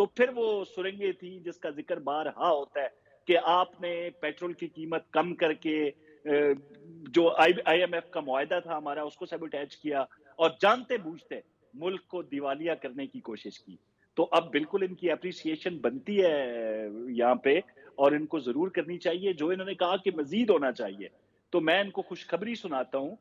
تو پھر وہ سرنگیں تھیں جس کا ذکر بارہا ہوتا ہے کہ آپ نے پیٹرول کی قیمت کم کر کے جو آئی ایم ایف کا معاہدہ تھا ہمارا اس کو سیبوٹیج کیا اور جانتے بوجھتے ملک کو دیوالیہ کرنے کی کوشش کی. تو اب بالکل ان کی اپریسیشن بنتی ہے یہاں پہ اور ان کو ضرور کرنی چاہیے. جو انہوں نے کہا کہ مزید ہونا چاہیے تو میں ان کو خوشخبری سناتا ہوں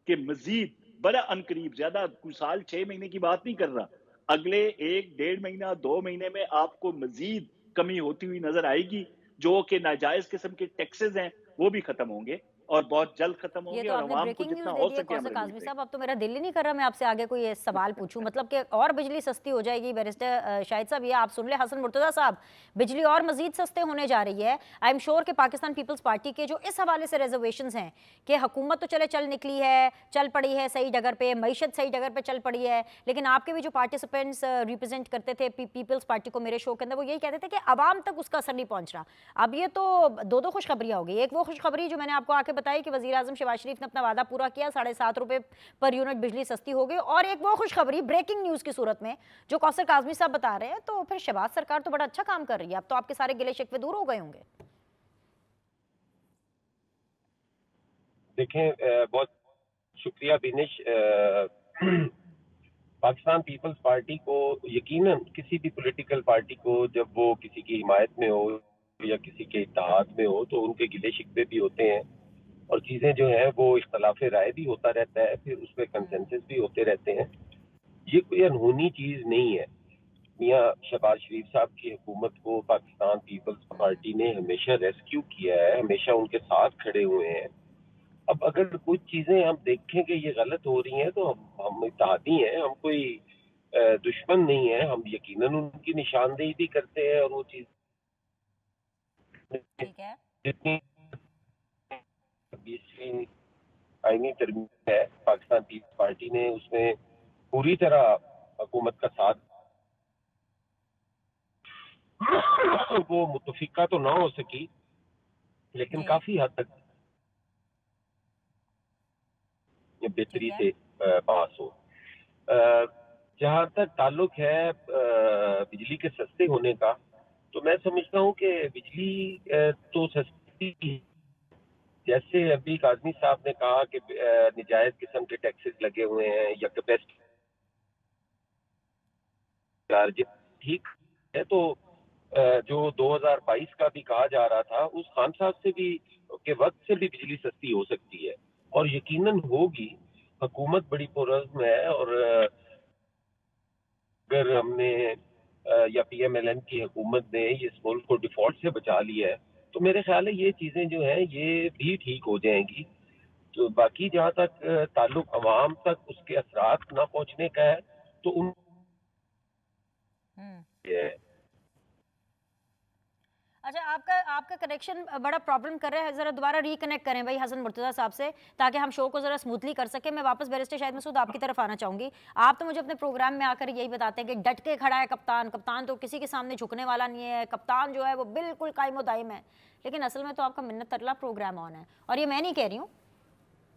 کہ مزید بڑا انقریب زیادہ کوئی سال 6 مہینے کی بات نہیں کر رہا, اگلے 1-1.5 مہینہ 2 مہینے میں آپ کو مزید کمی ہوتی ہوئی نظر آئے گی. جو کہ ناجائز قسم کے ٹیکسز ہیں وہ بھی ختم ہوں گے اور بہت جلد ختم ہوں یہ گے تو اور آپ نے عوام کو بریکنگ جتنا نیوز دے ہو دی ہے سکے ہم کوثر ریلیف کاظمی دیں. صاحب. اب تو میرا دل ہی نہیں کر رہا میں آپ سے آگے کوئی یہ سوال پوچھوں, مطلب کہ اور بجلی سستی ہو جائے گی. بیرسٹر شاہد صاحب یہ آپ سن لیں, حسن مرتضیٰ صاحب, بجلی اور مزید سستے ہونے جا رہی ہے. آئی ایم شیور کہ پاکستان پیپلز پارٹی کے جو اس حوالے سے ریزرویشنز ہیں کہ حکومت تو چل نکلی ہے, چل پڑی ہے صحیح جگہ پہ, معیشت صحیح جگہ پہ چل پڑی ہے, لیکن آپ کے بھی جو پارٹیسپینٹس ریپرزینٹ کرتے تھے پیپلز پارٹی کو میرے شو کے اندر, وہ یہی کہتے تھے کہ عوام تک اس کا اثر نہیں پہنچ رہا. اب یہ تو دو خوشخبریاں ہو گئی. ایک وہ خوشخبری جو میں نے آپ کو آ کے بتائی کہ وزیر اعظم شہباز شریف نے اپنا وعدہ پورا کیا, 7.5 روپے پر یونٹ بجلی سستی ہو گئی, اور ایک وہ خوشخبری بریکنگ نیوز کی صورت میں جو کوثر کاظمی صاحب بتا رہے ہیں. تو پھر شہباز سرکار تو بڑا اچھا کام کر رہی ہے, اب تو آپ کے سارے گلے شکوے دور ہو گئے ہوں گے. دیکھیں, بہت شکریہ بینش. پاکستان پیپلز پارٹی کو یقیناً کسی بھی پولیٹیکل پارٹی کو جب وہ کسی کی حمایت میں ہو یا کسی کے اتحاد میں ہو تو ان کے گلے شکوے بھی ہوتے ہیں اور چیزیں جو ہیں وہ اختلاف رائے بھی ہوتا رہتا ہے, پھر اس پہ کنسنسس بھی ہوتے رہتے ہیں. یہ کوئی انہونی چیز نہیں ہے. میاں شہباز شریف صاحب کی حکومت کو پاکستان پیپلز پارٹی نے ہمیشہ ریسکیو کیا ہے, ہمیشہ ان کے ساتھ کھڑے ہوئے ہیں. اب اگر کچھ چیزیں ہم دیکھیں کہ یہ غلط ہو رہی ہیں تو ہم اتحادی ہیں, ہم کوئی دشمن نہیں ہیں. ہم یقیناً ان کی نشاندہی بھی کرتے ہیں اور وہ چیز ٹھیک ہے, جتنی 20ویں آئینی ترمیم ہے پاکستان پیپلز پارٹی نے اس میں پوری طرح حکومت کا ساتھ, وہ متفقہ تو نہ ہو سکی لیکن کافی حد تک بہتری سے پاس ہو. جہاں تک تعلق ہے بجلی کے سستے ہونے کا, تو میں سمجھتا ہوں کہ بجلی تو سستی, جیسے ابھی کاظمی صاحب نے کہا کہ نجائز قسم کے ٹیکسز لگے ہوئے ہیں یا کیپیسٹی چارج, ٹھیک ہے. تو جو 2022 کا بھی کہا جا رہا تھا اس خان صاحب سے بھی کے وقت سے بھی بجلی سستی ہو سکتی ہے اور یقیناً ہوگی. حکومت بڑی پرعزم ہے اور اگر ہم نے یا پی ایم ایل این کی حکومت نے اس ملک کو ڈیفالٹ سے بچا لیا ہے تو میرے خیال ہے یہ چیزیں جو ہیں یہ بھی ٹھیک ہو جائیں گی. تو باقی جہاں تک تعلق عوام تک اس کے اثرات نہ پہنچنے کا ہے تو ان اچھا آپ کا کنیکشن بڑا پرابلم کر رہا ہے, ذرا دوبارہ ریکنیکٹ کریں بھائی حسن مرتضیٰ صاحب سے تاکہ ہم شو کو ذرا اسموتھلی کر سکیں. میں واپس بیرسٹر شاہد مسعود آپ کی طرف آنا چاہوں گی. آپ تو مجھے اپنے پروگرام میں آ کر یہی بتاتے ہیں کہ ڈٹ کے کھڑا ہے کپتان, کپتان تو کسی کے سامنے جھکنے والا نہیں ہے, کپتان جو ہے وہ بالکل قائم و دائم ہے. لیکن اصل میں تو آپ کا منت ترلا پروگرام آن ہے, اور یہ میں نہیں کہہ رہی ہوں,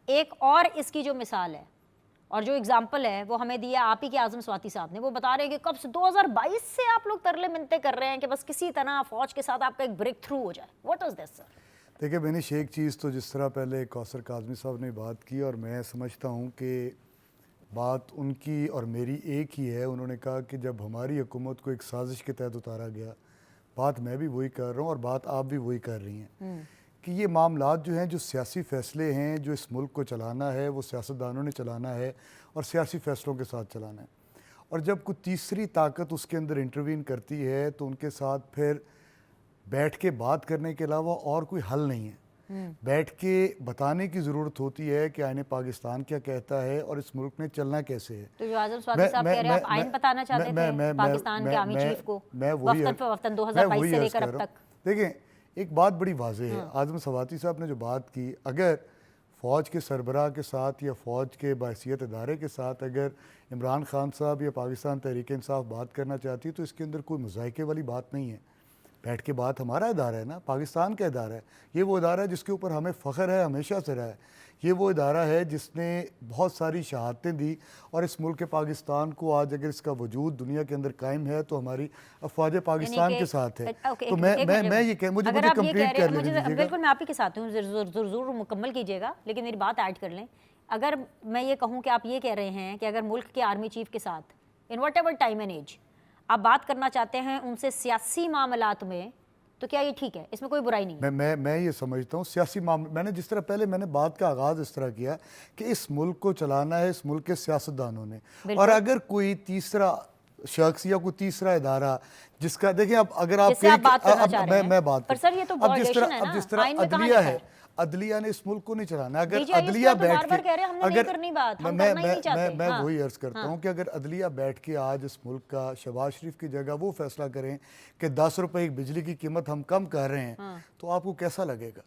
ایک اور اس کی جو مثال ہے اور جو اگزامپل ہے وہ ہمیں دیا آپ ہی کے اعظم سواتی صاحب نے. وہ بتا رہے ہیں کہ کب سے 2022 سے آپ لوگ ترلے منتے کر رہے ہیں کہ بس کسی طرح فوج کے ساتھ آپ کا ایک بریک تھرو ہو جائے. واٹ از دس سر؟ دیکھیں بینش, ایک چیز تو جس طرح پہلے کوثر کاظمی صاحب نے بات کی اور میں سمجھتا ہوں کہ بات ان کی اور میری ایک ہی ہے. انہوں نے کہا کہ جب ہماری حکومت کو ایک سازش کے تحت اتارا گیا, بات میں بھی وہی کر رہا ہوں اور بات آپ بھی وہی کر رہی ہیں کہ یہ معاملات جو ہیں, جو سیاسی فیصلے ہیں جو اس ملک کو چلانا ہے وہ سیاستدانوں نے چلانا ہے اور سیاسی فیصلوں کے ساتھ چلانا ہے. اور جب کوئی تیسری طاقت اس کے اندر انٹروین کرتی ہے تو ان کے ساتھ پھر بیٹھ کے بات کرنے کے علاوہ اور کوئی حل نہیں ہے. بیٹھ کے بتانے کی ضرورت ہوتی ہے کہ آئین پاکستان کیا کہتا ہے اور اس ملک میں چلنا کیسے ہے. تو جو اعظم سواتی صاحب کہہ رہے ہیں آپ آئین بتانا چاہتے تھے پاکستان کے آرمی چیف کو وفتاً فوفتاً 2022 سے لے کر اب تک. دیکھیں ایک بات بڑی واضح ہے, اعظم سواتی صاحب نے جو بات کی, اگر فوج کے سربراہ کے ساتھ یا فوج کے بحیثیت ادارے کے ساتھ اگر عمران خان صاحب یا پاکستان تحریک انصاف بات کرنا چاہتی ہے تو اس کے اندر کوئی مذائقے والی بات نہیں ہے. بیٹھ کے بات ہمارا ادارہ ہے نا, پاکستان کا ادارہ ہے. یہ وہ ادارہ ہے جس کے اوپر ہمیں فخر ہے, ہمیشہ سے رہا ہے. یہ وہ ادارہ ہے جس نے بہت ساری شہادتیں دی, اور اس ملک پاکستان کو آج اگر اس کا وجود دنیا کے اندر قائم ہے تو ہماری افواج پاکستان کے ساتھ ہے. تو میں یہ کہ مجھے کمپلیٹ کر لینے دیجیے گا. بالکل میں آپ ہی کے ساتھ ہوں, ضرور مکمل کیجیے گا, لیکن میری بات ایڈ کر لیں. اگر میں یہ کہوں کہ آپ یہ کہہ رہے ہیں کہ اگر ملک کے آرمی چیف کے ساتھ in whatever time and age آپ بات کرنا چاہتے ہیں ان سے سیاسی معاملات میں, تو کیا یہ ٹھیک ہے؟ اس میں کوئی برائی نہیں ہے. میں یہ سمجھتا ہوں سیاسی معاملے, میں نے جس طرح پہلے میں نے بات کا آغاز اس طرح کیا کہ اس ملک کو چلانا ہے اس ملک کے سیاستدانوں نے, اور اگر کوئی تیسرا شخص یا کوئی تیسرا ادارہ جس کا دیکھیں, اب اگر آپ میں بات کروں, اب جس طرح عدلیہ ہے, عدلیہ نے اس ملک کو نہیں چلانا. اگر عدلیہ بیٹھ کے, میں وہی عرض کرتا ہوں کہ اگر عدلیہ بیٹھ کے آج اس ملک کا شہباز شریف کی جگہ وہ فیصلہ کریں کہ 10 روپے ایک بجلی کی قیمت ہم کم کر رہے ہیں, تو آپ کو کیسا لگے گا؟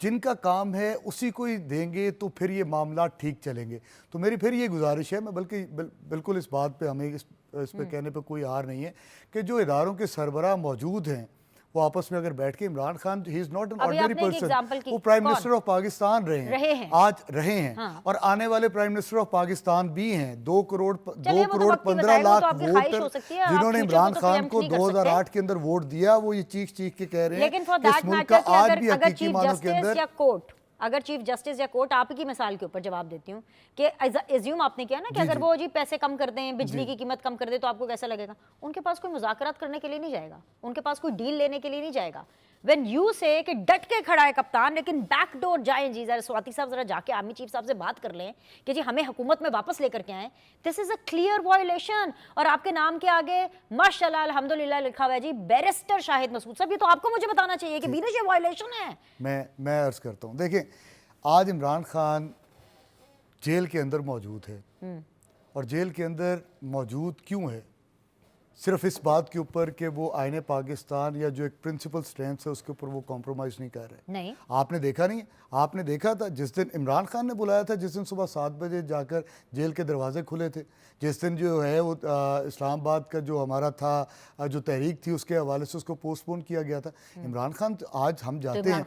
جن کا کام ہے اسی کو ہی دیں گے تو پھر یہ معاملات ٹھیک چلیں گے. تو میری پھر یہ گزارش ہے, میں بلکہ بالکل اس بات پہ ہمیں اس پہ کہنے پہ کوئی ہار نہیں ہے کہ جو اداروں کے سربراہ موجود ہیں وہ آپس میں اگر بیٹھ کے, عمران خان ہی is not an ordinary person, وہ پرائم منسٹر آف پاکستان رہے ہیں آج رہے ہیں, اور آنے والے پرائم منسٹر آف پاکستان بھی ہیں. 2 کروڑ 15 لاکھ ووٹر جنہوں نے عمران خان کو 2008 کے اندر ووٹ دیا, وہ یہ چیخ کے کہہ رہے ہیں کہ اس ملک کا آج بھی حقیقی معنوں کے اندر, اگر چیف جسٹس یا کورٹ, آپ کی مثال کے اوپر جواب دیتی ہوں کہ ایزیوم آپ نے کیا نا کہ اگر وہ جی پیسے کم کر دیں, بجلی کی قیمت کم کر دیں, تو آپ کو کیسا لگے گا؟ ان کے پاس کوئی مذاکرات کرنے کے لیے نہیں جائے گا, ان کے پاس کوئی ڈیل لینے کے لیے نہیں جائے گا. وین یو سے کہ ڈٹ کے کھڑا ہے کپتان, لیکن بیک ڈور جائیں جی, ذرا سواتی صاحب ذرا جا کے آرمی چیف صاحب سے بات کر لیں کہ جی ہمیں حکومت میں واپس لے کر کے آئیں. دس از اے کلیئر وائلیشن. اور آپ کے نام کے آگے ماشاء اللہ الحمدللہ لکھا ہوا ہے جی بیرسٹر شاہد مسعود صاحب. یہ تو آپ کو مجھے بتانا چاہیے کہ بینش یہ وائلیشن ہے. میں عرض کرتا ہوں, دیکھیں آج عمران خان جیل کے اندر موجود ہے, اور جیل کے اندر موجود کیوں ہے؟ صرف اس بات کے اوپر کہ وہ آئین پاکستان یا جو ایک پرنسپل سٹینس ہے اس کے اوپر وہ کمپرومائز نہیں کر رہے. نہیں, آپ نے دیکھا نہیں, آپ نے دیکھا تھا جس دن عمران خان نے بلایا تھا, جس دن صبح 7 بجے جا کر جیل کے دروازے کھلے تھے, جس دن جو ہے وہ اسلام آباد کا جو ہمارا تھا جو تحریک تھی اس کے حوالے سے اس کو پوسٹ پون کیا گیا تھا. عمران خان آج ہم جاتے ہیں,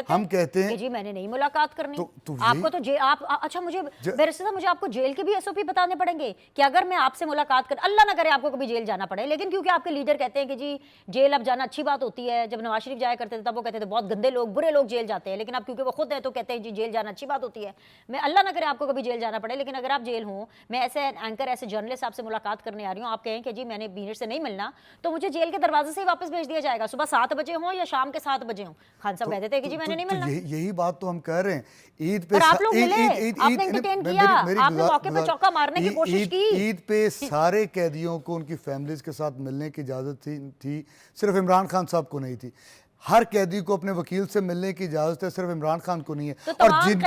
ہم کہتے ہیں جی میں نے نہیں ملاقات کرنی. آپ کو تو اچھا مجھے بیرسٹر صاحب, مجھے آپ کو جیل کے بھی ایس او پی بتانے پڑیں گے کہ اگر میں آپ سے ملاقات کر, اللہ نہ کرے آپ کو کبھی جیل جانا پڑے, لیکن کیونکہ آپ کے لیڈر کہتے ہیں کہ جی جیل اب جانا اچھی بات ہوتی ہے. جب نواز شریف جایا کرتے تھے تب وہ کہتے تھے بہت گندے لوگ, برے لوگ جیل جاتے ہیں, لیکن اب کیونکہ وہ خود ہے تو کہتے ہیں جی جیل جانا اچھی بات ہوتی ہے. میں اللہ نہ کرے آپ کو کبھی جیل جانا پڑے, لیکن اگر آپ جیل ہوں, میں ایسے اینکر ایسے جرنلسٹ آپ سے ملاقات کرنے آ رہی ہوں, آپ کہیں کہ جی میں نے بینر سے نہیں ملنا, تو مجھے جیل کے دروازے سے ہی واپس بھیج دیا جائے گا, صبح 7 بجے ہوں یا شام کے 7 بجے ہوں. خان صاحب کہتے تھے کہ جی میں نے نہیں ملنا. یہی بات تو ہم کہہ رہے ہیں. عید پہ آپ لوگ ملے, آپ نے انٹرٹین کیا, آپ نے موقع پہ چوکا مارنے کی کوشش کی. عید پہ سارے قیدیوں کو ان کی فیملیز کے ساتھ ملنے کی اجازت تھی, صرف عمران خان صاحب کو نہیں تھی. ہر قیدی کو اپنے وکیل سے ملنے کی اجازت ہے, صرف عمران خان کو نہیں ہے. اور جن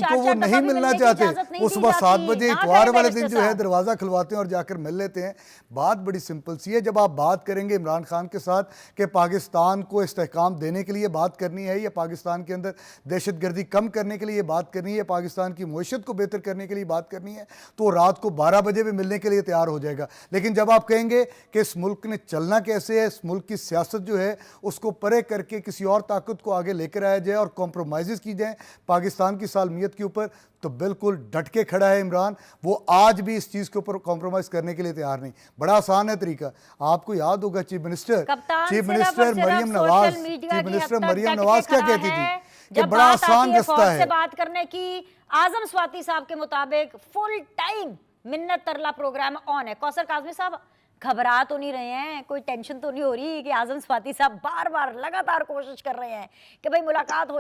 کو وہ نہیں ملنا چاہتے وہ صبح 7 بجے اتوار والے دن جو ہے دروازہ کھلواتے ہیں اور جا کر مل لیتے ہیں. بات بڑی سمپل سی ہے. جب آپ بات کریں گے عمران خان کے ساتھ کہ پاکستان کو استحکام دینے کے لیے بات کرنی ہے, یا پاکستان کے اندر دہشت گردی کم کرنے کے لیے بات کرنی ہے, پاکستان کی معیشت کو بہتر کرنے کے لیے بات کرنی ہے, تو رات کو 12 بجے بھی ملنے کے لیے تیار ہو جائے گا. لیکن جب آپ کہیں گے کہ اس ملک نے چلنا کیسے ہے, اس ملک کی سیاست جو ہے اس کو پرے کر کے کسی اور طاقت کو آگے لے کر آیا جائے اور کمپرومائزز کی جائیں پاکستان کی سالمیت کے اوپر, تو بالکل ڈٹ کے کھڑا ہے عمران. وہ آج بھی اس چیز کے اوپر کمپرومائز کرنے کے لیے تیار نہیں. بڑا آسان ہے طریقہ. آپ کو یاد ہوگا چیف منسٹر مریم نواز کیا کہتی تھی کہ بڑا آسان رستہ ہے بات کرنے کی. اعظم سواتی صاحب کے مطابق فل ٹائم منت ترلا پروگرام آن ہے. کوثر کاظمی صاحب گھبرا تو نہیں رہے ہیں, کوئی ٹینشن تو نہیں ہو رہی کہ اعظم سواتی صاحب بار بار لگاتار کوشش کر رہے ہیں کہ بھئی ملاقات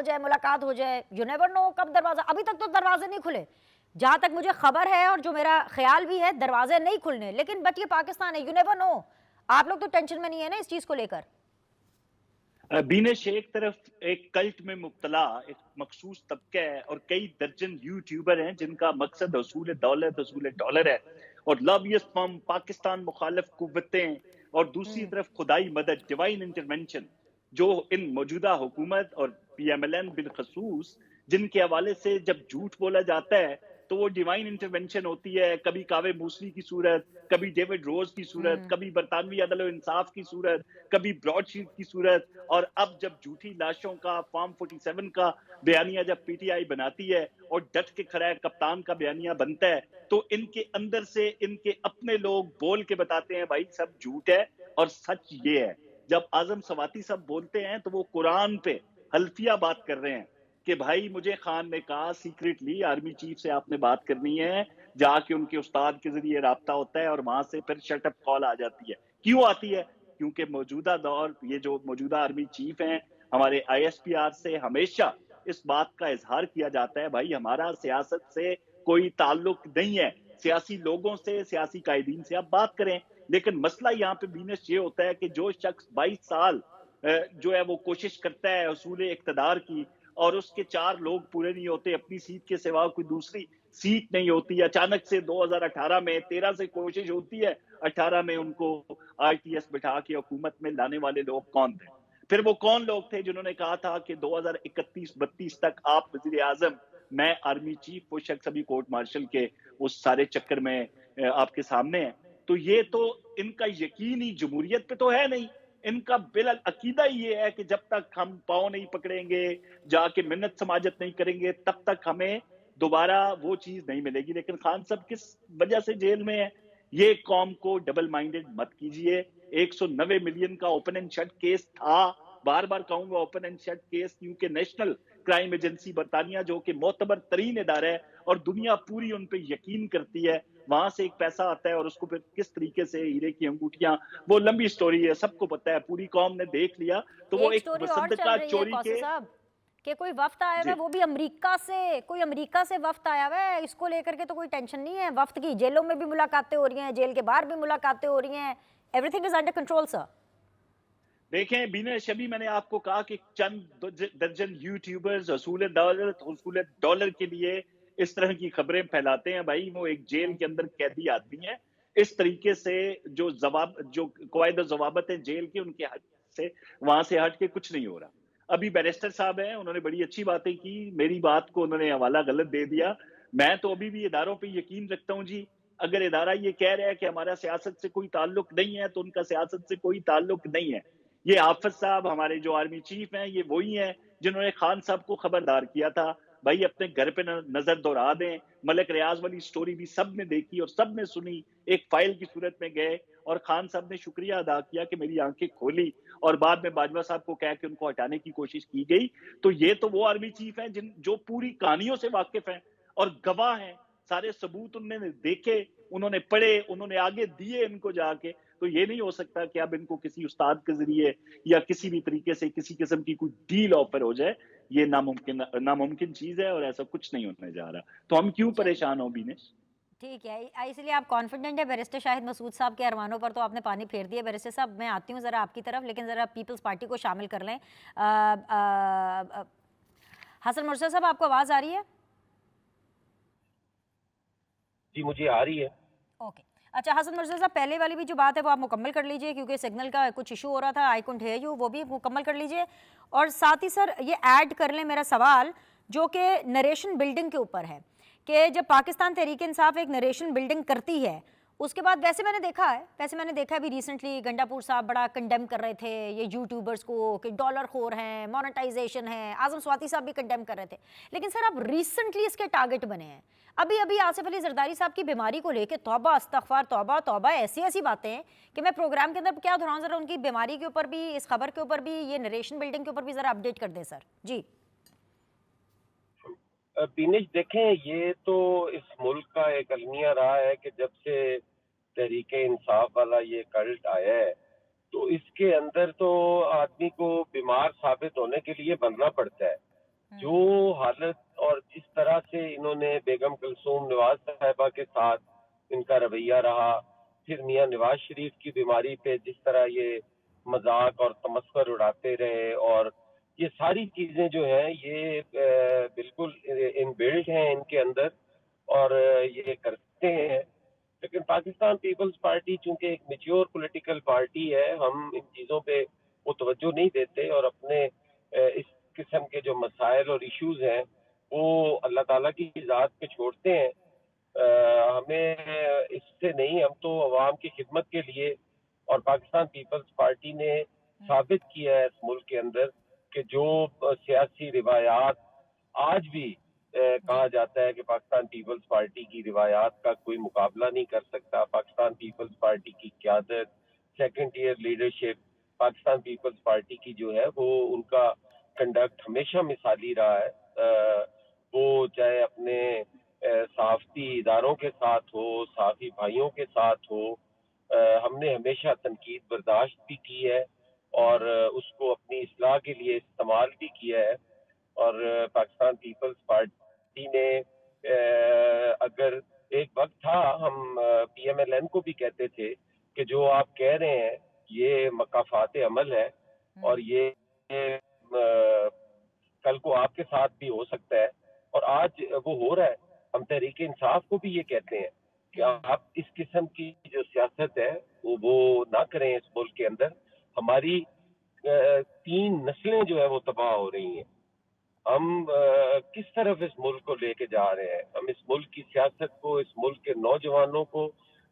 ہو جائے. یو نیور نو کب دروازہ, ابھی تک تو دروازے نہیں کھلے جہاں تک مجھے خبر ہے, اور جو میرا خیال بھی ہے دروازے نہیں کھلنے, لیکن بٹ یہ پاکستان ہے, یو نیور نو. آپ لوگ تو ٹینشن میں نہیں ہے نا اس چیز کو لے کر. بینش ایک طرف ایک کلٹ میں مبتلا ایک مخصوص طبقہ ہے, اور کئی درجن یوٹیوبر ہیں جن کا مقصد حصول دولت, حصول ڈالر ہے, اور لابیسٹ فرم پاکستان مخالف قوتیں, اور دوسری طرف خدائی مدد, ڈیوائن انٹرونشن, جو ان موجودہ حکومت اور پی ایم ایل این بالخصوص جن کے حوالے سے جب جھوٹ بولا جاتا ہے تو وہ ڈیوائن انٹرونشن ہوتی ہے، کبھی کاوے موسوی کی صورت، کبھی ڈیوڈ روز کی صورت، کبھی برطانوی عدل و انصاف کی صورت، کبھی براڈ شیٹ کی صورت، اور اب جب جھوٹی لاشوں کا فارم 47 کا بیانیہ جب پی ٹی آئی بناتی ہے اور ڈٹ کے کھڑا ہے کپتان کا بیانیہ بنتا ہے، تو ان کے اندر سے ان کے اپنے لوگ بول کے بتاتے ہیں بھائی سب جھوٹ ہے اور سچ یہ ہے. جب اعظم سواتی صاحب بولتے ہیں تو وہ قرآن پہ حلفیہ بات کر رہے ہیں کہ بھائی مجھے خان نے کہا سیکریٹلی آرمی چیف سے آپ نے بات کرنی ہے، جا کے ان کے استاد کے ذریعے رابطہ ہوتا ہے اور وہاں سے پھر شٹ اپ کال آ جاتی ہے. کیوں آتی ہے؟ کیونکہ موجودہ دور یہ جو موجودہ آرمی چیف ہیں ہمارے آئی ایس پی آر سے ہمیشہ اس بات کا اظہار کیا جاتا ہے بھائی ہمارا سیاست سے کوئی تعلق نہیں ہے، سیاسی لوگوں سے، سیاسی قائدین سے آپ بات کریں. لیکن مسئلہ یہاں پہ بینس یہ ہوتا ہے کہ جو شخص 22 سال جو ہے وہ کوشش کرتا ہے حصول اقتدار کی اور اس کے 4 لوگ پورے نہیں ہوتے، اپنی سیٹ کے سوا کوئی دوسری سیٹ نہیں ہوتی، اچانک سے 2018 میں 13 سے کوشش ہوتی ہے، 18 میں ان کو آئی ٹی ایس بٹھا کے حکومت میں لانے والے لوگ کون تھے؟ پھر وہ کون لوگ تھے جنہوں نے کہا تھا کہ 2031-32 تک آپ وزیر اعظم، میں آرمی چیف، وہ شخص ابھی کورٹ مارشل کے اس سارے چکر میں آپ کے سامنے ہے. تو یہ تو ان کا یقین ہی جمہوریت پہ تو ہے نہیں، ان کا بالعقیدہ یہ ہے کہ جب تک ہم پاؤں نہیں پکڑیں گے، جا کے منت سماجت نہیں کریں گے، تب تک ہمیں دوبارہ وہ چیز نہیں ملے گی. لیکن خان صاحب کس وجہ سے جیل میں ہے؟ یہ قوم کو ڈبل مائنڈڈ مت کیجئے. 190 ملین کا اوپن اینڈ شٹ کیس تھا، بار بار کہوں گا اوپن اینڈ شٹ کیس، کیونکہ نیشنل کرائم ایجنسی برطانیہ جو کہ معتبر ترین ادارہ ہے اور دنیا پوری ان پہ یقین کرتی ہے، وہاں سے ایک پیسہ آتا ہے اور اس کو پھر کس طریقے سے ہیرے کی انگوٹھیاں، وہ لمبی سٹوری ہے، سب کو پتہ ہے، پوری قوم نے دیکھ لیا. تو وہ ایک ایک سٹوری اور چل مصدقہ رہی ہے چوری قوسی کے. صاحب کہ کوئی وفد آیا ہوا جی ہے، وہ بھی امریکہ سے، کوئی امریکہ سے وفد آیا ہوا ہے. اس کو لے کر کے تو کوئی ٹینشن نہیں ہے، وفد کی جیلوں میں بھی ملاقاتیں ہو رہی ہیں، جیل کے باہر بھی ملاقاتیں ہو رہی ہیں، everything is under control sir. دیکھیں بینا شبی، میں نے آپ کو کہا کہ چند درجن یوٹیوبرز حصول ڈالر کے لیے اس طرح کی خبریں پھیلاتے ہیں. بھائی وہ ایک جیل کے اندر قیدی آدمی ہے، اس طریقے سے جو قواعد و ضوابط ہیں جیل کے، ان کے حد سے وہاں سے ہٹ کے کچھ نہیں ہو رہا. ابھی بیرسٹر صاحب ہیں، انہوں نے بڑی اچھی باتیں کی، میری بات کو انہوں نے حوالہ غلط دے دیا. میں تو ابھی بھی اداروں پہ یقین رکھتا ہوں جی. اگر ادارہ یہ کہہ رہا ہے کہ ہمارا سیاست سے کوئی تعلق نہیں ہے تو ان کا سیاست سے کوئی تعلق نہیں ہے. یہ حافظ صاحب ہمارے جو آرمی چیف ہیں، یہ وہی ہیں جنہوں نے خان صاحب کو خبردار کیا تھا بھائی اپنے گھر پہ نظر دوڑا دیں. ملک ریاض والی سٹوری بھی سب نے دیکھی اور سب نے سنی، ایک فائل کی صورت میں گئے اور خان صاحب نے شکریہ ادا کیا کہ میری آنکھیں کھولی، اور بعد میں باجوہ صاحب کو کہہ کے ان کو ہٹانے کی کوشش کی گئی. تو یہ تو وہ آرمی چیف ہیں جو پوری کہانیوں سے واقف ہیں اور گواہ ہیں، سارے ثبوت انہوں نے دیکھے، انہوں نے پڑھے، انہوں نے آگے دیے ان کو جا کے. تو یہ نہیں ہو سکتا کہ اب ان کو کسی استاد کے ذریعے یا کسی بھی طریقے سے کسی قسم کی کوئی ڈیل آفر ہو جائے. یہ ناممکن چیز ہے اور ایسا کچھ نہیں ہونے جا رہا. تو ہم کیوں پریشان ہوں بینش؟ ٹھیک ہے، اس لیے آپ کانفیڈنٹ ہے بیرسٹر شاہد مسعود صاحب کے ارمانوں پر تو آپ نے پانی پھیر دیا. بیرسٹر صاحب میں آتی ہوں ذرا آپ کی طرف، لیکن ذرا پیپلز پارٹی کو شامل کر لیں. حسن مرشد صاحب آپ کو آواز آ رہی ہے؟ جی مجھے آ رہی ہے. اوکے اچھا حسن مرشد صاحب، پہلے والی بھی جو بات ہے وہ آپ مکمل کر لیجئے، کیونکہ سگنل کا کچھ ایشو ہو رہا تھا، آئی کونٹ ہیئر یو، وہ بھی مکمل کر لیجئے. اور ساتھ ہی سر یہ ایڈ کر لیں میرا سوال جو کہ نریشن بلڈنگ کے اوپر ہے، کہ جب پاکستان تحریک انصاف ایک نریشن بلڈنگ کرتی ہے اس کے بعد ویسے میں نے دیکھا ہے ابھی ریسنٹلی گنڈا پور صاحب بڑا کنڈیم کر رہے تھے یہ یوٹیوبرز کو کہ ڈالر خور ہیں، مونیٹائزیشن ہے، اعظم سواتی صاحب بھی کنڈیم کر رہے تھے، لیکن سر آپ ریسنٹلی اس کے ٹارگٹ بنے ہیں. ابھی آصف علی زرداری صاحب کی بیماری کو لے کے توبہ استغفار توبہ توبہ، ایسی باتیں ہیں کہ میں پروگرام کے اندر کیا دہراؤں. ذرا ان کی بیماری کے اوپر بھی، اس خبر کے اوپر بھی، یہ نریشن بلڈنگ کے اوپر بھی ذرا اپڈیٹ کر دیں سر. جی بینش دیکھیں، یہ تو اس ملک کا ایک المیہ رہا ہے کہ جب سے تحریک انصاف والا یہ کلٹ آیا ہے تو اس کے اندر تو آدمی کو بیمار ثابت ہونے کے لیے بننا پڑتا ہے. جو حالت اور جس طرح سے انہوں نے بیگم کلثوم نواز صاحبہ کے ساتھ ان کا رویہ رہا، پھر میاں نواز شریف کی بیماری پہ جس طرح یہ مذاق اور تمسخر اڑاتے رہے، اور یہ ساری چیزیں جو ہیں یہ بالکل ان بلڈ ہیں ان کے اندر اور یہ کرتے ہیں. لیکن پاکستان پیپلز پارٹی چونکہ ایک میچور پولیٹیکل پارٹی ہے، ہم ان چیزوں پہ وہ توجہ نہیں دیتے اور اپنے اس قسم کے جو مسائل اور ایشوز ہیں وہ اللہ تعالیٰ کی ذات پہ چھوڑتے ہیں. ہمیں اس سے نہیں, ہم تو عوام کی خدمت کے لیے, اور پاکستان پیپلز پارٹی نے ثابت کیا ہے اس ملک کے اندر کہ جو سیاسی روایات آج بھی کہا جاتا ہے کہ پاکستان پیپلز پارٹی کی روایات کا کوئی مقابلہ نہیں کر سکتا. پاکستان پیپلز پارٹی کی قیادت, second tier leadership, Pakistan Peoples Party کی جو ہے وہ ان کا کنڈکٹ ہمیشہ مثالی رہا ہے. وہ چاہے اپنے صحافتی اداروں کے ساتھ ہو, صحافی بھائیوں کے ساتھ ہو, ہم نے ہمیشہ تنقید برداشت بھی کی ہے اور اس کو اپنی اصلاح کے لیے استعمال بھی کیا ہے. اور پاکستان پیپلز پارٹی نے اگر ایک وقت تھا, ہم پی ایم ایل این کو بھی کہتے تھے کہ جو آپ کہہ رہے ہیں یہ مکافات عمل ہے اور یہ کل کو آپ کے ساتھ بھی ہو سکتا ہے, اور آج وہ ہو رہا ہے. ہم تحریک انصاف کو بھی یہ کہتے ہیں کہ آپ اس قسم کی جو سیاست ہے وہ نہ کریں اس ملک کے اندر. ہماری 3 نسلیں جو ہے وہ تباہ ہو رہی ہیں. ہم کس طرف اس ملک کو لے کے جا رہے ہیں؟ ہم اس ملک کی سیاست کو, اس ملک کے نوجوانوں کو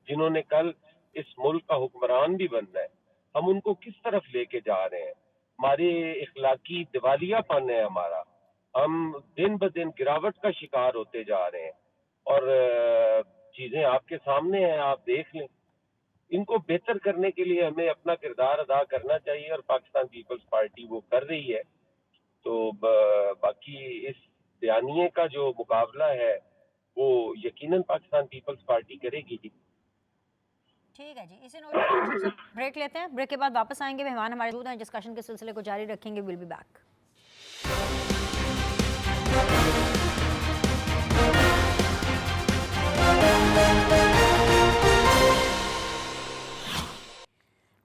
جنہوں نے کل اس ملک کا حکمران بھی بننا ہے, ہم ان کو کس طرف لے کے جا رہے ہیں؟ ہماری اخلاقی دیوالیہ پن ہے ہمارا. ہم دن بدن گراوٹ کا شکار ہوتے جا رہے ہیں اور چیزیں آپ کے سامنے ہیں, آپ دیکھ لیں. ان کو بہتر کرنے کے لیے ہمیں اپنا کردار ادا کرنا چاہیے اور پاکستان پیپلز پارٹی وہ کر رہی ہے. تو باقی اس بیانیے کا جو مقابلہ ہے وہ یقیناً پاکستان پیپلز پارٹی کرے گی. ٹھیک ہے جی, اسی نوٹ پر ہم سب بریک لیتے ہیں. بریک کے بعد واپس آئیں گے, مہمان ہمارے موجود ہیں, ڈسکشن کے سلسلے کو جاری رکھیں گے. We'll be back.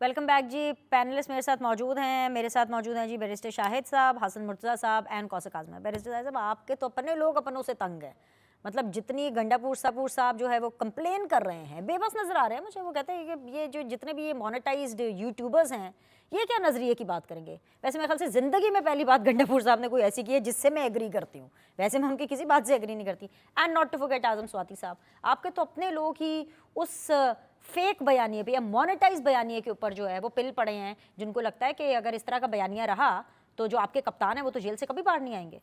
Welcome back جی. پینلسٹ میرے ساتھ موجود ہیں. میرے ساتھ موجود ہیں جی بیرسٹر شاہد صاحب, حسن مرتضیٰ صاحب اینڈ کوثر کاظم. بیرسٹر صاحب, آپ کے تو اپنے لوگ اپنوں سے تنگ ہیں. مطلب جتنی گنڈا پور صاحب جو ہے وہ کمپلین کر رہے ہیں, بے بس نظر آ رہے ہیں مجھے. وہ کہتے ہیں کہ یہ جو جتنے بھی یہ مانیٹائزڈ یوٹیوبرز ہیں یہ کیا نظریے کی بات کریں گے. ویسے میرے خیال سے زندگی میں پہلی بات گنڈا پور صاحب نے کوئی ایسی کی ہے جس سے میں ایگری کرتی ہوں. ویسے میں ان کی کسی بات سے ایگری نہیں کرتی. اینڈ ناٹ ٹو فرگیٹ اعظم سواتی صاحب, آپ کے تو اپنے لوگ ہی اس فیک بیانیے پہ یا مانیٹائز بیانیے کے اوپر جو ہے وہ پل پڑے ہیں, جن کو لگتا ہے کہ اگر اس طرح کا بیانیہ رہا تو جو آپ کے کپتان ہیں وہ تو جیل سے کبھی باہر نہیں آئیں گے.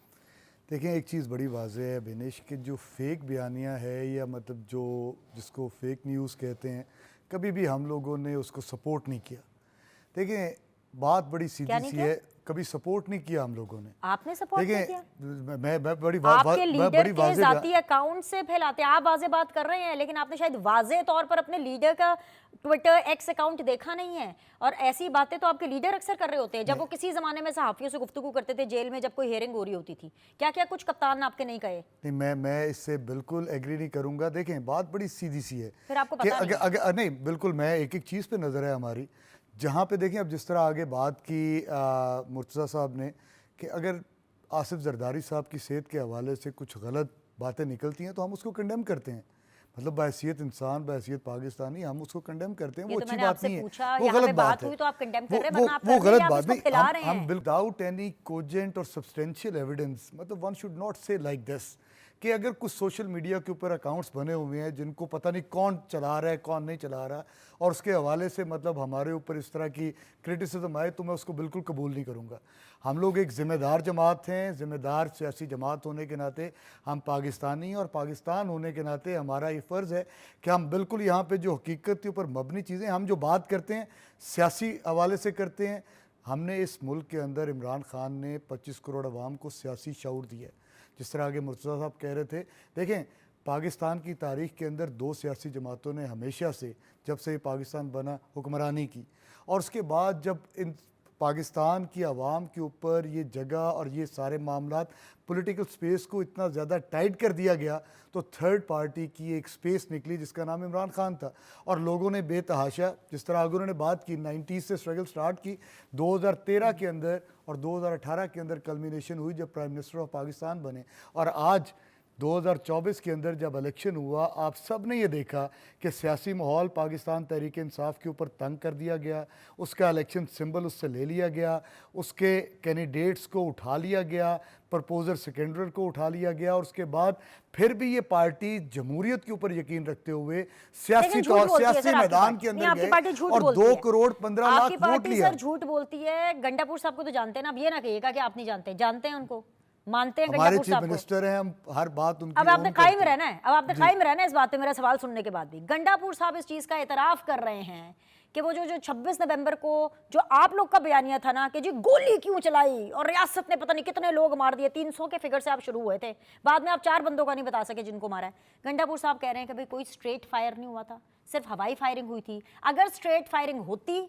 دیکھیں ایک چیز بڑی واضح ہے بینش, کہ جو فیک بیانیہ ہے یا مطلب جو جس کو فیک نیوز کہتے ہیں, کبھی بھی ہم لوگوں نے اس کو سپورٹ نہیں کیا. دیکھیں بات بڑی سیدھی سی ہے, کبھی سپورٹ نہیں کیا ہم لوگوں نے. آپ نے سپورٹ نہیں کیا؟ میں بڑی آپ کے لیڈر کے ذاتی اکاؤنٹ سے پھیلاتے ہیں, آپ واضح بات کر رہے ہیں, لیکن آپ نے شاید واضح طور پر اپنے لیڈر کا ٹویٹر ایکس اکاؤنٹ دیکھا نہیں ہے. اور ایسی باتیں تو آپ کے لیڈر اکثر کر رہے ہوتے ہیں. جب وہ کسی زمانے میں صحافیوں سے گفتگو کرتے تھے جیل میں, جب کوئی ہیئرنگ ہو رہی ہوتی تھی, کیا کیا کچھ کپتان آپ کے نہیں کہے. نہیں, میں اس سے بالکل ایگری نہیں کروں گا. دیکھیں بات بڑی سیدھی سی ہے پھر آپ کو پتہ کہ نہیں بالکل, میں ایک چیز پہ نظر ہے ہماری, جہاں پہ دیکھیں اب جس طرح آگے بات کی مرتضیٰ صاحب نے کہ اگر آصف زرداری صاحب کی صحت کے حوالے سے کچھ غلط باتیں نکلتی ہیں تو ہم اس کو کنڈیم کرتے ہیں. مطلب بحیثیت انسان, بحیثیت پاکستانی ہم اس کو کنڈیم کرتے ہیں. وہ اچھی بات نہیں ہے, وہ غلط بات ہے. وہ غلط بات نہیں. ہم وداؤٹ اینی کوجنٹ اور سبسٹینشیل ایویڈنس, مطلب ون شوڈ ناٹ سے لائک دس کہ اگر کچھ سوشل میڈیا کے اوپر اکاؤنٹس بنے ہوئے ہیں جن کو پتہ نہیں کون چلا رہا ہے کون نہیں چلا رہا, اور اس کے حوالے سے مطلب ہمارے اوپر اس طرح کی کرٹیسزم آئے, تو میں اس کو بالکل قبول نہیں کروں گا. ہم لوگ ایک ذمہ دار جماعت ہیں, ذمہ دار سیاسی جماعت ہونے کے ناطے ہم پاکستانی, اور پاکستان ہونے کے ناطے ہمارا یہ فرض ہے کہ ہم بالکل یہاں پہ جو حقیقت کے اوپر مبنی چیزیں, ہم جو بات کرتے ہیں سیاسی حوالے سے کرتے ہیں. ہم نے اس ملک کے اندر عمران خان نے 25 کروڑ عوام کو سیاسی شعور دیا ہے. جس طرح آگے مرتضیٰ صاحب کہہ رہے تھے, دیکھیں پاکستان کی تاریخ کے اندر 2 سیاسی جماعتوں نے ہمیشہ سے, جب سے یہ پاکستان بنا, حکمرانی کی. اور اس کے بعد جب ان پاکستان کی عوام کے اوپر یہ جگہ اور یہ سارے معاملات پولیٹیکل سپیس کو اتنا زیادہ ٹائٹ کر دیا گیا, تو تھرڈ پارٹی کی ایک سپیس نکلی جس کا نام عمران خان تھا. اور لوگوں نے بے تحاشا, جس طرح آگے انہوں نے بات کی 90s سے سٹرگل سٹارٹ کی, 2013 کے اندر اور 2018 کے اندر کلمینیشن ہوئی جب پرائم منسٹر آف پاکستان بنے. اور آج 2024 کے اندر جب الیکشن ہوا آپ سب نے یہ دیکھا کہ سیاسی ماحول پاکستان تحریک انصاف کے اوپر تنگ کر دیا گیا, اس کا الیکشن سمبل اس سے لے لیا گیا, اس کے کینڈیڈیٹس کو اٹھا لیا گیا, پرپوزر سیکنڈر کو اٹھا لیا گیا, اور اس کے بعد پھر بھی یہ پارٹی جمہوریت کے اوپر یقین رکھتے ہوئے سیاسی میدان کے اندر گئے اور 2 کروڑ 15 لاکھ ووٹ لیا. سر جھوٹ بولتی ہے. گنڈا پور صاحب کو تو جانتے ہیں نا, اب یہ نہ کہیے گا کہ آپ نہیں جانتے, جانتے ہیں ان کو, مانتے ہیں ہمارے گنڈا پور چیف صاحب کو. منسٹر ہیں, ہم ہر بات ان کی اب آپ نے قائم رہنا ہے, اب آپ نے قائم رہنا ہے اس بات پہ. میرا سوال سننے کے بعد بھی گنڈا پور صاحب اس چیز کا اعتراف کر رہے ہیں کہ وہ جو 26 نومبر کو جو آپ لوگ کا بیانیہ تھا نا کہ جی گولی کیوں چلائی اور ریاست نے پتہ نہیں کتنے لوگ مار دیے, 300 کے فگر سے آپ شروع ہوئے تھے, بعد میں آپ 4 بندوں کا نہیں بتا سکے جن کو مارا ہے. گنڈا پور صاحب کہہ رہے ہیں کہ بھئی کوئی اسٹریٹ فائر نہیں ہوا تھا, صرف ہوائی فائرنگ ہوئی تھی. اگر اسٹریٹ فائرنگ ہوتی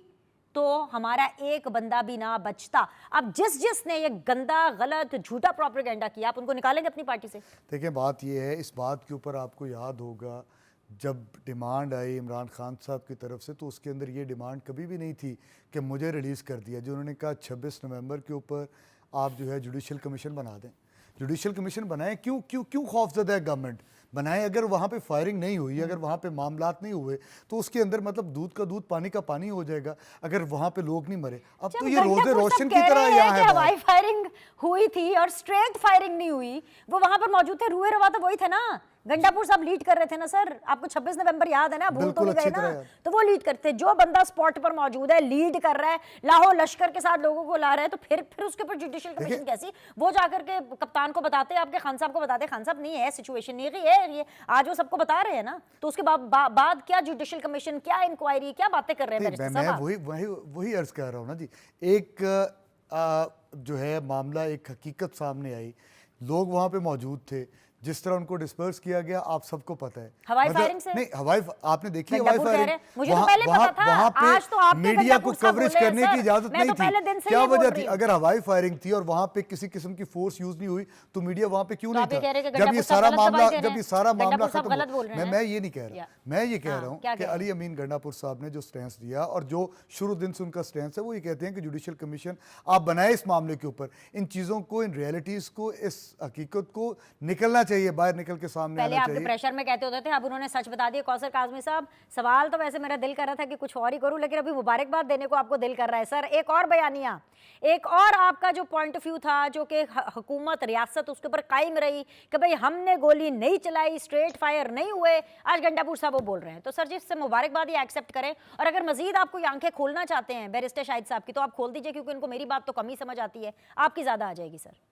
تو ہمارا ایک بندہ بھی نہ بچتا. اب جس نے یہ گندا غلط جھوٹا پروپیگنڈا کیا, آپ ان کو نکالیں گے اپنی پارٹی سے؟ دیکھیں بات یہ ہے, اس بات کے اوپر آپ کو یاد ہوگا جب ڈیمانڈ آئی عمران خان صاحب کی طرف سے تو اس کے اندر یہ ڈیمانڈ کبھی بھی نہیں تھی کہ مجھے ریلیز کر دیا. جو انہوں نے کہا 26 نومبر کے اوپر آپ جو ہے جوڈیشل کمیشن بنا دیں. جوڈیشل کمیشن بنائیں, کیوں خوف زدہ ہے گورنمنٹ؟ بنائیں. اگر وہاں پہ فائرنگ نہیں ہوئی, اگر وہاں پہ معاملات نہیں ہوئے تو اس کے اندر مطلب دودھ کا دودھ پانی کا پانی ہو جائے گا. اگر وہاں پہ لوگ نہیں مرے, اب تو یہ روزے روشن کی طرح یہاں ہے. ہوائی فائرنگ ہوئی تھی اور اسٹریٹ فائرنگ نہیں ہوئی, وہ وہاں پر موجود تھے, روئے روا تو وہی تھے نا. گنڈا پور صاحب لیڈ کر رہے تھے نا سر, آپ کو 26 نومبر یاد ہے نا, بھول تو نہیں گئے نا, تو وہ لیڈ کرتے. جو بندہ سپاٹ پر موجود ہے, لیڈ کر رہا ہے, لاہور لشکر کے ساتھ لوگوں کو لا رہا ہے, تو پھر اس کے اوپر جوڈیشل کمیشن کیسی؟ وہ جا کر کے کپتان کو بتاتے, آپ کے خان صاحب کو بتاتے, خان صاحب نہیں ہے سچویشن نہیں ہے یہ, آج وہ سب کو بتا رہے ہیں نا, تو اس کے بعد کیا جوڈیشل کمیشن, کیا انکوائری, کیا باتیں کر رہے ہیں؟ میں وہی عرض کر رہا ہوں نا جی. ایک جو ہے معاملہ, ایک حقیقت سامنے آئی, لوگ وہاں پہ موجود تھے, جس طرح ان کو ڈسپرس کیا گیا آپ سب کو پتہ ہے. ہوائی فائرنگ سے نہیں, آپ نے دیکھی ہوائی فائرنگ, مجھے تو پہلے پتا تھا, آج تو آپ میڈیا کو کوریج کرنے کی اجازت نہیں تھی. کیا وجہ تھی؟ اگر ہوائی فائرنگ تھی اور وہاں پہ کسی قسم کی فورس یوز نہیں ہوئی تو میڈیا وہاں پہ کیوں نہیں تھا؟ جب یہ سارا معاملہ ختم ہوا, میں یہ نہیں کہہ رہا, میں یہ کہہ رہا ہوں کہ علی امین گنڈا پور صاحب نے جو سٹینس دیا اور جو شروع دن سے ان کا سٹینس ہے, وہ یہ کہتے ہیں کہ جوڈیشل کمیشن آپ بنائے اس معاملے کے اوپر, ان چیزوں کو, ان ریئلٹیز کو, اس حقیقت کو نکلنا چاہیے, باہر نکل کے سامنے آنا چاہیے. پہلے آپ کے پریشر میں کہتے ہوتے تھے, اب انہوں نے سچ بتا دیا. کوثر کاظمی صاحب, سوال تو ویسے میرا دل کر رہا تھا کہ کچھ اور ہی کروں, لیکن ابھی مبارکباد دینے کو آپ کو دل کر رہا ہے. سر ایک اور بیانیہ, ایک اور آپ کا جو پوائنٹ آف ویو تھا, جو کہ حکومت ریاست اس کے اوپر قائم رہی کہ بھئی ہم نے گولی نہیں چلائی, اسٹریٹ فائر نہیں ہوئے, آج گنڈا پور صاحب وہ بول رہے ہیں. تو سر جی اس سے مبارکباد یہ ایکسیپٹ کریں, اور اگر مزید آپ کو یہ آنکھیں کھولنا چاہتے ہیں بیرسٹر شاہد صاحب کی, تو آپ کھول دیجئے, کیونکہ ان کو میری بات تو کم ہی سمجھ آتی ہے, آپ کی زیادہ آ جائے گی. سر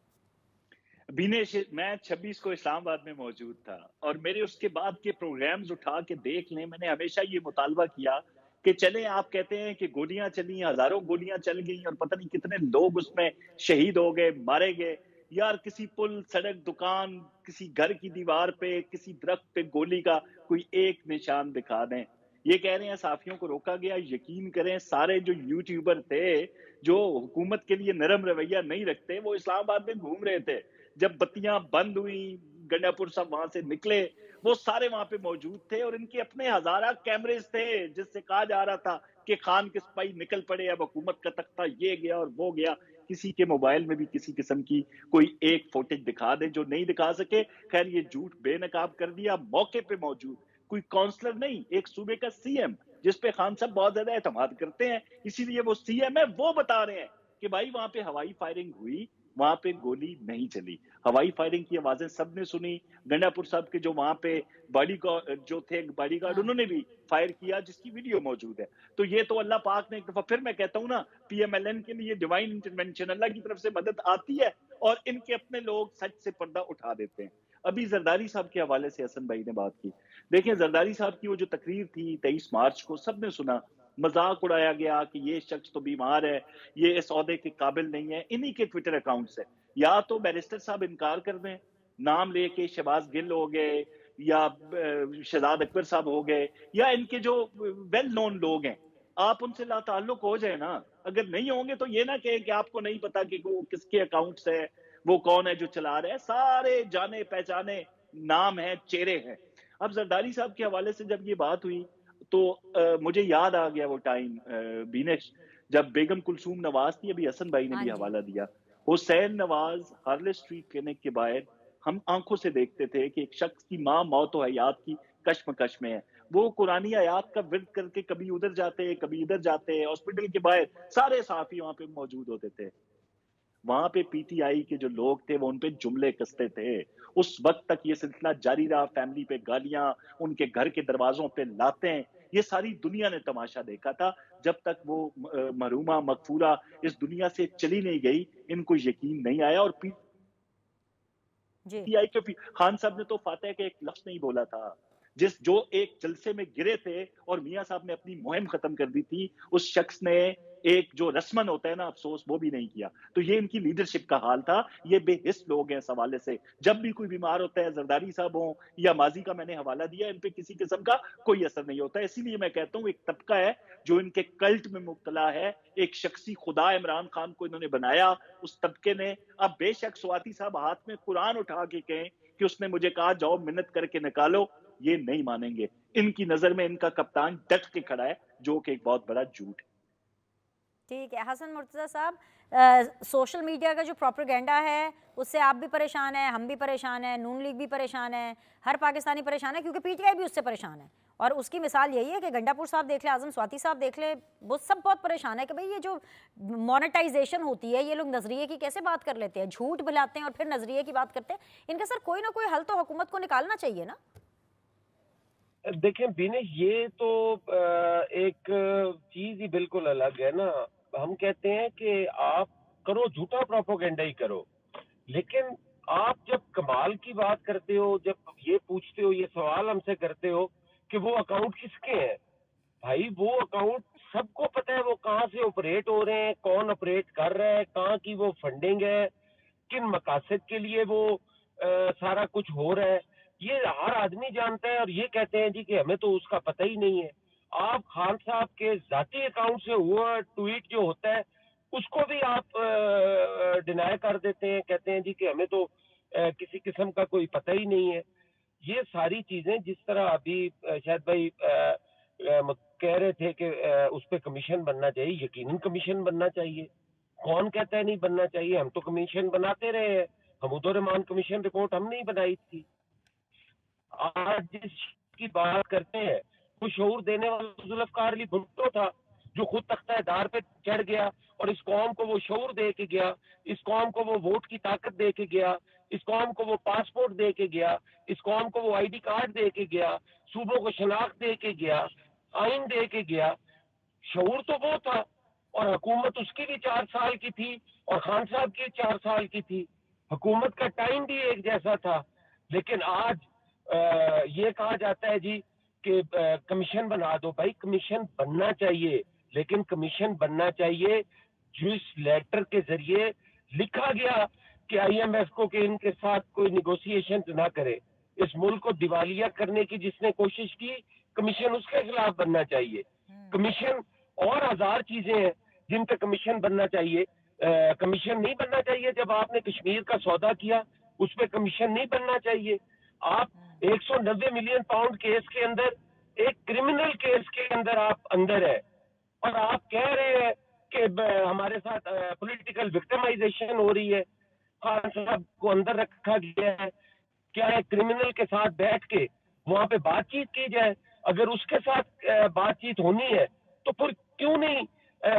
بینیش, میں 26 کو اسلام آباد میں موجود تھا اور میرے اس کے بعد کے پروگرامز اٹھا کے دیکھ لیں, میں نے ہمیشہ یہ مطالبہ کیا کہ چلیں, آپ کہتے ہیں کہ گولیاں چلی, ہزاروں گولیاں چل گئیں اور پتہ نہیں کتنے لوگ اس میں شہید ہو گئے, مارے گئے. یار کسی پل, سڑک, دکان, کسی گھر کی دیوار پہ, کسی درخت پہ گولی کا کوئی ایک نشان دکھا دیں. یہ کہہ رہے ہیں صحافیوں کو روکا گیا. یقین کریں سارے جو یوٹیوبر تھے جو حکومت کے لیے نرم رویہ نہیں رکھتے, وہ اسلام آباد میں گھوم رہے تھے. جب بتیاں بند ہوئی, گنڈا پور صاحب وہاں سے نکلے, وہ سارے وہاں پہ موجود تھے, اور ان کے اپنے ہزارہ کیمریز تھے جس سے کہا جا رہا تھا کہ خان کے سپاہی نکل پڑے, اب حکومت کا تختہ یہ گیا اور وہ گیا. کسی کے موبائل میں بھی کسی قسم کی کوئی ایک فوٹیج دکھا دے, جو نہیں دکھا سکے. خیر یہ جھوٹ بے نقاب کر دیا. موقع پہ موجود کوئی کونسلر نہیں, ایک صوبے کا سی ایم جس پہ خان صاحب بہت زیادہ اعتماد کرتے ہیں, اسی لیے وہ سی ایم ہے, وہ بتا رہے ہیں کہ بھائی وہاں پہ ہوائی فائرنگ ہوئی, وہاں پہ گولی نہیں چلی. ہوائی فائرنگ کی آوازیں سب نے سنی. گنڈا پور صاحب کے جو وہاں پہ باڈی گارڈ انہوں نے بھی فائر کیا, جس کی ویڈیو موجود ہے. تو یہ تو اللہ پاک نے ایک دفعہ پھر, میں کہتا ہوں نا, پی ایم ایل این کے لیے ڈیوائن انٹرونشن, اللہ کی طرف سے مدد آتی ہے اور ان کے اپنے لوگ سچ سے پردہ اٹھا دیتے ہیں. ابھی زرداری صاحب کے حوالے سے حسن بھائی نے بات کی. دیکھیں زرداری صاحب کی وہ جو تقریر تھی 23 مارچ کو, سب نے سنا. مذاق اڑایا گیا کہ یہ شخص تو بیمار ہے, یہ اس عہدے کے قابل نہیں ہے. انہی کے ٹویٹر اکاؤنٹ سے یا تو بیرسٹر صاحب انکار کر دیں, نام لے کے شہباز گل ہو گئے یا شہزاد اکبر صاحب ہو گئے, یا ان کے جو ویل نون لوگ ہیں آپ ان سے لا تعلق ہو جائے نا. اگر نہیں ہوں گے تو یہ نہ کہیں کہ آپ کو نہیں پتا کہ وہ کس کے اکاؤنٹس ہے, وہ کون ہے جو چلا رہا ہے. سارے جانے پہچانے نام ہیں, چہرے ہیں. اب زرداری صاحب کے حوالے سے جب یہ بات ہوئی تو مجھے یاد آ گیا وہ ٹائم بینش, جب بیگم کلثوم نواز تھی, ابھی حسن بھائی نے بھی حوالہ دیا, Hussain Nawaz Harley street clinic کے باہر ہم آنکھوں سے دیکھتے تھے کہ ایک شخص کی ماں موت و حیات کی کشمکش میں ہے، وہ قرآنی آیات کا ورد کر کے کبھی ادھر جاتے کبھی ادھر جاتے، ہاسپٹل کے باہر سارے صحافی وہاں پہ موجود ہوتے تھے، وہاں پہ پی ٹی آئی کے جو لوگ تھے وہ ان پہ جملے کستے تھے. اس وقت تک یہ سلسلہ جاری رہا، فیملی پہ گالیاں، ان کے گھر کے دروازوں پہ لاتیں، یہ ساری دنیا نے تماشا دیکھا تھا جب تک وہ مرحومہ مغفورہ اس دنیا سے چلی نہیں گئی. ان کو یقین نہیں آیا، اور پی جی ٹی آئی کے خان صاحب نے تو فاتح کے ایک لفظ نہیں بولا تھا، جو ایک جلسے میں گرے تھے اور میاں صاحب نے اپنی مہم ختم کر دی تھی، اس شخص نے ایک جو رسمن ہوتا ہے نا افسوس، وہ بھی نہیں کیا. تو یہ ان کی لیڈرشپ کا حال تھا. یہ بے حس لوگ ہیں اس حوالے سے. جب بھی کوئی بیمار ہوتا ہے، زرداری صاحب ہوں یا ماضی کا میں نے حوالہ دیا، ان پہ کسی قسم کا کوئی اثر نہیں ہوتا. اسی لیے میں کہتا ہوں ایک طبقہ ہے جو ان کے کلٹ میں مبتلا ہے، ایک شخصی خدا عمران خان کو انہوں نے بنایا اس طبقے نے. اب بے شک سواتی صاحب ہاتھ میں قرآن اٹھا کے کہیں کہ اس نے مجھے کہا جاؤ منت کر کے نکالو، یہ نہیں مانیں گے. ان کی نظر میں ان کا کپتان ڈٹ کے کھڑا ہے، جو کہ ایک بہت بڑا جھوٹ ہے. ٹھیک ہے حسن مرتضیٰ صاحب، سوشل میڈیا کا جو پروپیگنڈا ہے اس سے آپ بھی پریشان ہیں، ہم بھی پریشان ہیں، نون لیگ بھی پریشان ہے، ہر پاکستانی پریشان ہے، کیونکہ پی ٹی آئی بھی اس سے پریشان ہے. اور اس کی مثال یہی ہے کہ گنڈا پور صاحب دیکھ لیں، اعظم سواتی صاحب دیکھ لیں، وہ سب بہت پریشان ہے کہ بھئی یہ جو مونیٹائزیشن ہوتی ہے، یہ لوگ نظریے کی کیسے بات کر لیتے ہیں، جھوٹ بلاتے ہیں اور پھر نظریے کی بات کرتے ہیں. ان کا سر کوئی نہ کوئی حل تو حکومت کو نکالنا چاہیے نا. دیکھیں بینش، یہ تو ایک چیز ہی بالکل الگ ہے نا. ہم کہتے ہیں کہ آپ کرو جھوٹا پروپیگنڈا ہی کرو، لیکن آپ جب کمال کی بات کرتے ہو، جب یہ پوچھتے ہو، یہ سوال ہم سے کرتے ہو کہ وہ اکاؤنٹ کس کے ہیں، بھائی وہ اکاؤنٹ سب کو پتہ ہے وہ کہاں سے آپریٹ ہو رہے ہیں، کون آپریٹ کر رہا ہے، کہاں کی وہ فنڈنگ ہے، کن مقاصد کے لیے وہ سارا کچھ ہو رہا ہے. یہ ہر آدمی جانتا ہے، اور یہ کہتے ہیں جی کہ ہمیں تو اس کا پتہ ہی نہیں ہے. آپ خان صاحب کے ذاتی اکاؤنٹ سے ہوا ٹویٹ جو ہوتا ہے اس کو بھی آپ ڈینائی کر دیتے ہیں، کہتے ہیں جی کہ ہمیں تو کسی قسم کا کوئی پتہ ہی نہیں ہے. یہ ساری چیزیں جس طرح ابھی شاید بھائی کہہ رہے تھے کہ اس پہ کمیشن بننا چاہیے، یقیناً کمیشن بننا چاہیے. کون کہتا ہے نہیں بننا چاہیے؟ ہم تو کمیشن بناتے رہے ہیں. حمود الرحمان کمیشن رپورٹ ہم نہیں بنائی تھی. آج جس کی بات کرتے ہیں وہ شعور دینے والا ذوالفقار علی بھٹو تھا، جو خود تختہ دار پہ چڑھ گیا اور اس قوم کو وہ شعور دے کے گیا، اس قوم کو وہ ووٹ کی طاقت دے کے گیا، اس قوم کو وہ پاسپورٹ دے کے گیا، اس قوم کو وہ آئی ڈی کارڈ دے کے گیا، صوبوں کو شناخت دے کے گیا، آئین دے کے گیا. شعور تو وہ تھا، اور حکومت اس کی بھی 4 سال کی تھی اور خان صاحب کی 4 سال کی تھی. حکومت کا ٹائم بھی ایک جیسا تھا. لیکن آج یہ کہا جاتا ہے جی کہ کمیشن بنا دو. بھائی کمیشن بننا چاہیے، لیکن کمیشن بننا چاہیے جس لیٹر کے ذریعے لکھا گیا کہ آئی ایم ایف کو کہ ان کے ساتھ کوئی نیگوسیشن نہ کرے. اس ملک کو دیوالیہ کرنے کی جس نے کوشش کی، کمیشن اس کے خلاف بننا چاہیے. کمیشن اور 1000 چیزیں ہیں جن پہ کمیشن بننا چاہیے. کمیشن نہیں بننا چاہیے جب آپ نے کشمیر کا سودا کیا، اس پہ کمیشن نہیں بننا چاہیے. آپ 190 ملین پاؤنڈ کیس کے اندر، ایک کرمنل کیس کے اندر آپ اندر ہے، اور آپ کہہ رہے ہیں کہ ہمارے ساتھ پولیٹیکل وکٹمائزیشن ہو رہی ہے. خان صاحب کو اندر رکھا گیا ہے. کیا ہے کرمنل کے ساتھ بیٹھ کے وہاں پہ بات چیت کی جائے؟ اگر اس کے ساتھ بات چیت ہونی ہے تو پھر کیوں نہیں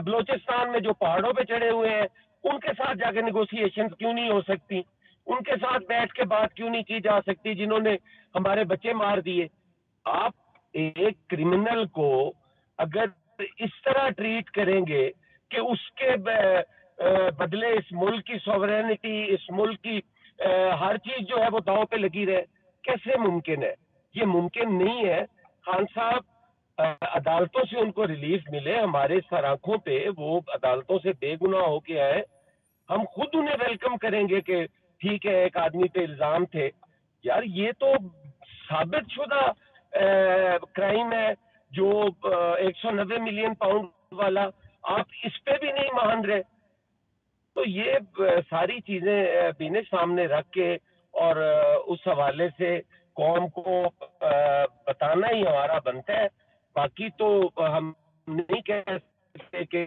بلوچستان میں جو پہاڑوں پہ چڑھے ہوئے ہیں ان کے ساتھ جا کے نیگوسیشن کیوں نہیں ہو سکتی؟ ان کے ساتھ بیٹھ کے بات کیوں نہیں کی جا سکتی جنہوں نے ہمارے بچے مار دیے؟ آپ ایک کرمنل کو اگر اس طرح ٹریٹ کریں گے کہ اس کے بدلے اس ملک کی سوورینٹی، اس ملک کی ہر چیز جو ہے وہ داؤ پہ لگی رہے، کیسے ممکن ہے؟ یہ ممکن نہیں ہے. خان صاحب عدالتوں سے ان کو ریلیف ملے، ہمارے سر آنکھوں پہ وہ عدالتوں سے بے گناہ ہو کے آئے، ہم خود انہیں ویلکم کریں گے کہ ٹھیک ہے ایک آدمی پہ الزام تھے. یار یہ تو ثابت شدہ کرائم ہے جو 190 ملین پاؤنڈ والا، آپ اس پہ بھی نہیں مان رہے. تو یہ ساری چیزیں بینے سامنے رکھ کے اور اس حوالے سے قوم کو بتانا ہی ہمارا بنتا ہے. باقی تو ہم نہیں کہہ سکتے کہ